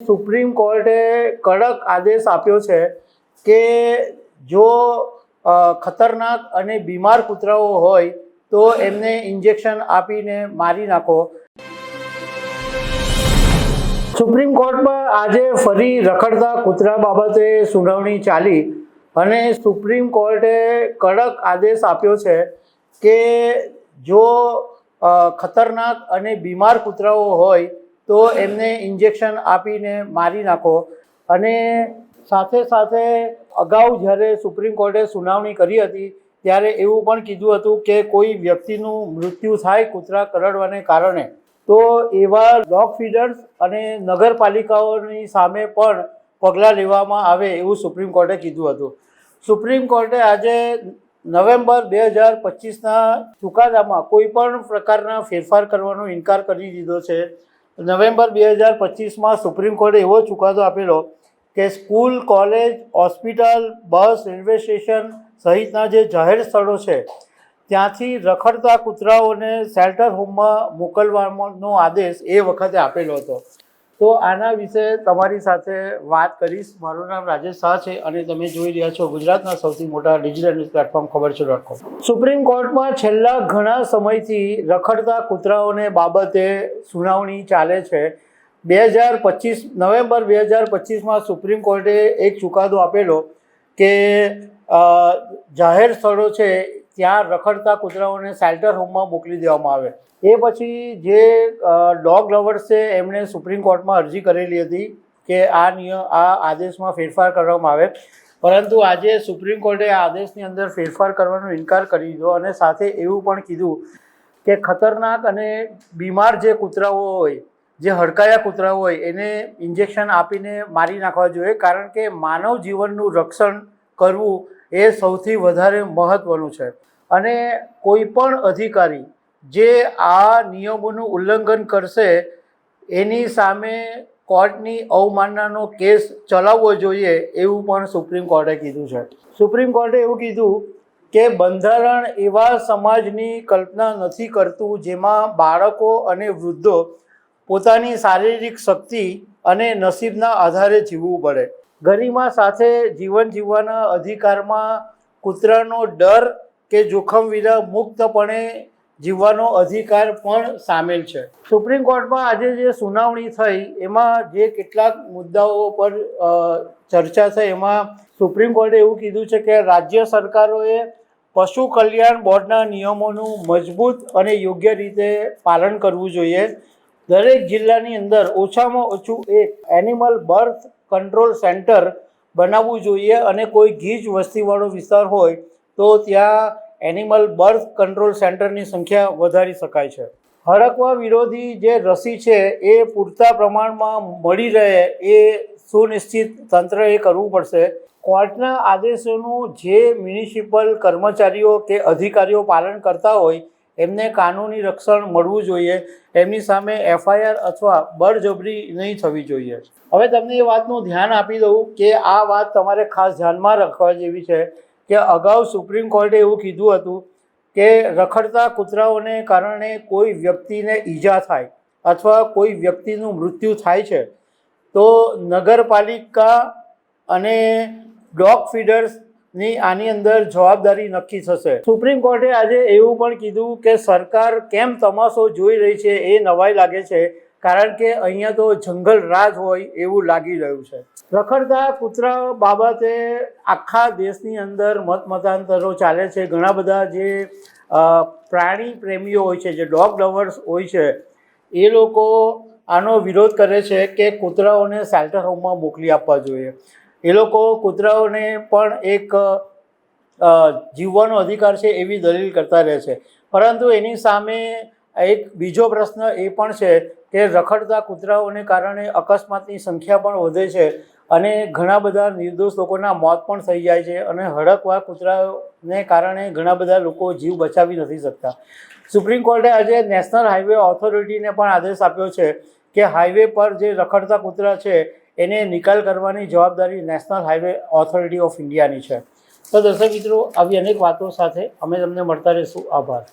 Supreme કોર્ટે કડક આદેશ આપ્યો છે કે જો ખતરનાક અને બીમાર કૂતરાઓ હોય તો એમને ઇન્જેક્શન આપીને મારી નાખો। સુપ્રીમ કોર્ટમાં આજે ફરી રખડતા કૂતરા બાબતે સુનાવણી ચાલી અને સુપ્રીમ કોર્ટે કડક આદેશ આપ્યો છે કે જો ખતરનાક અને બીમાર કૂતરાઓ હોય તો એમને ઇન્જેક્શન આપીને મારી નાખો। અને સાથે સાથે અગાઉ જ્યારે સુપ્રીમ કોર્ટે સુનાવણી કરી હતી ત્યારે એવું પણ કીધું હતું કે કોઈ વ્યક્તિનું મૃત્યુ થાય કૂતરા કરડવાને કારણે તો એવા ડોગ ફીડર્સ અને નગરપાલિકાઓની સામે પણ પગલાં લેવામાં આવે એવું સુપ્રીમ કોર્ટે કીધું હતું। સુપ્રીમ કોર્ટે આજે નવેમ્બર 2025ના ચુકાદામાં કોઈ પણ પ્રકારના ફેરફાર કરવાનો ઇનકાર કરી દીધો છે। નવેમ્બર 2025માં સુપ્રીમ કોર્ટે એવો ચુકાદો આપેલો કે સ્કૂલ, કોલેજ, હોસ્પિટલ, બસ, રેલવે સ્ટેશન સહિતના જે જાહેર સ્થળો છે ત્યાંથી રખડતા કૂતરાઓને શેલ્ટર હોમમાં મોકલવાનો આદેશ એ વખતે આપેલો હતો। તો આના વિશે તમારી સાથે વાત કરીશ। મારું નામ રાજેશ શાહ છે અને તમે જોઈ રહ્યા છો ગુજરાતના સૌથી મોટા ડિજિટલ ન્યૂઝ પ્લેટફોર્મ ખબરછો.com। સુપ્રીમ કોર્ટમાં છેલ્લા ઘણા સમયથી રખડતા કૂતરાઓને બાબતે સુનાવણી ચાલે છે। નવેમ્બર 2025માં સુપ્રીમ કોર્ટે એક ચુકાદો આપેલો કે જાહેર સ્થળો છે ત્યાં રખડતા કૂતરાઓને શેલ્ટર હોમમાં મોકલી દેવામાં આવે। એ પછી જે ડોગ લવર્સ છે એમણે સુપ્રીમ કોર્ટમાં અરજી કરેલી હતી કે આ આદેશમાં ફેરફાર કરવામાં આવે, પરંતુ આજે સુપ્રીમ કોર્ટે આ આદેશની અંદર ફેરફાર કરવાનો ઇનકાર કરી દીધો અને સાથે એવું પણ કીધું કે ખતરનાક અને બીમાર જે કૂતરાઓ હોય, જે હડકાયા કૂતરાઓ હોય એને ઇન્જેક્શન આપીને મારી નાખવા જોઈએ, કારણ કે માનવ જીવનનું રક્ષણ કરવું એ સૌથી વધારે મહત્ત્વનું છે। અને કોઈ પણ અધિકારી જે આ નિયમોનું ઉલ્લંઘન કરશે એની સામે કોર્ટની અવમાનનાનો કેસ ચલાવવો જોઈએ એવું પણ સુપ્રીમ કોર્ટે કીધું છે। સુપ્રીમ કોર્ટે એવું કીધું કે બંધારણ એવા સમાજની કલ્પના નથી કરતું જેમાં બાળકો અને વૃદ્ધો પોતાની શારીરિક શક્તિ અને નસીબના આધારે જીવવું પડે। ગરિમા સાથે જીવન જીવવાના અધિકારમાં કૂતરાનો ડર કે જોખમ વિના મુક્તપણે જીવવાનો અધિકાર પણ સામેલ છે। સુપ્રીમ કોર્ટમાં આજે જે સુનાવણી થઈ એમાં જે કેટલાક મુદ્દાઓ પર ચર્ચા થઈ એમાં સુપ્રીમ કોર્ટે એવું કીધું છે કે રાજ્ય સરકારોએ પશુ કલ્યાણ બોર્ડના નિયમોનું મજબૂત અને યોગ્ય રીતે પાલન કરવું જોઈએ। દરેક જિલ્લાની અંદર ઓછામાં ઓછું એક એનિમલ બર્થ કંટ્રોલ સેન્ટર બનાવવું જોઈએ અને કોઈ ગીચ વસ્તીવાળો વિસ્તાર હોય તો ત્યાં એનિમલ બર્થ કંટ્રોલ સેન્ટરની સંખ્યા વધારી શકાય છે। હડકવા વિરોધી જે રસી છે એ પૂરતા પ્રમાણમાં મળી રહે એ સુનિશ્ચિત તંત્રએ કરવું પડશે। કોર્ટના આદેશોનું જે મ્યુનિસિપલ કર્મચારીઓ કે અધિકારીઓ પાલન કરતા હોય એમને કાનૂની રક્ષણ મળવું જોઈએ, એમની સામે FIR અથવા બળજબરી નહીં થવી જોઈએ। હવે તમને એ વાતનું ધ્યાન આપી દઉં કે આ વાત તમારે ખાસ ધ્યાનમાં રાખવા જેવી છે કે અગાઉ સુપ્રીમ કોર્ટે એવું કીધું હતું કે રખડતા કૂતરાઓને કારણે કોઈ વ્યક્તિને ઈજા થાય અથવા કોઈ વ્યક્તિનું મૃત્યુ થાય છે તો નગરપાલિકા અને ડોગ ફીડર્સની આની અંદર જવાબદારી નક્કી થશે। સુપ્રીમ કોર્ટે આજે એવું પણ કીધું કે સરકાર કેમ તમાશો જોઈ રહી છે એ નવાઈ લાગે છે, કારણ કે અહીંયા તો જંગલ રાજ હોય એવું લાગી રહ્યું છે। રખડતા કૂતરા બાબતે આખા દેશની અંદર મતાંતરો ચાલે છે। ઘણા બધા જે પ્રાણી પ્રેમીઓ હોય છે, જે ડોગ લવર્સ હોય છે, એ લોકો આનો વિરોધ કરે છે કે કૂતરાઓને શેલ્ટર હોમમાં મોકલી આપવા જોઈએ। એ લોકો કૂતરાઓને પણ એક જીવવાનો અધિકાર છે એવી દલીલ કરતા રહે છે, પરંતુ એની સામે એક બીજો પ્રશ્ન એ પણ છે કે રખડતા કૂતરાઓને કારણે અકસ્માતની સંખ્યા પણ વધે છે અને ઘણા બધા નિર્દોષ લોકોના મોત પણ થઈ જાય છે અને હડકવા કૂતરાઓને કારણે ઘણા બધા લોકો જીવ બચાવી નથી શકતા। સુપ્રીમ કોર્ટે આજે નેશનલ હાઈવે ઓથોરિટીને પણ આદેશ આપ્યો છે કે હાઈવે પર જે રખડતા કૂતરા છે એને નિકાલ કરવાની જવાબદારી નેશનલ હાઈવે ઓથોરિટી ઓફ ઇન્ડિયાની છે। તો દર્શક મિત્રો, આવી અનેક વાતો સાથે અમે તમને મળતા રહીશું। આભાર।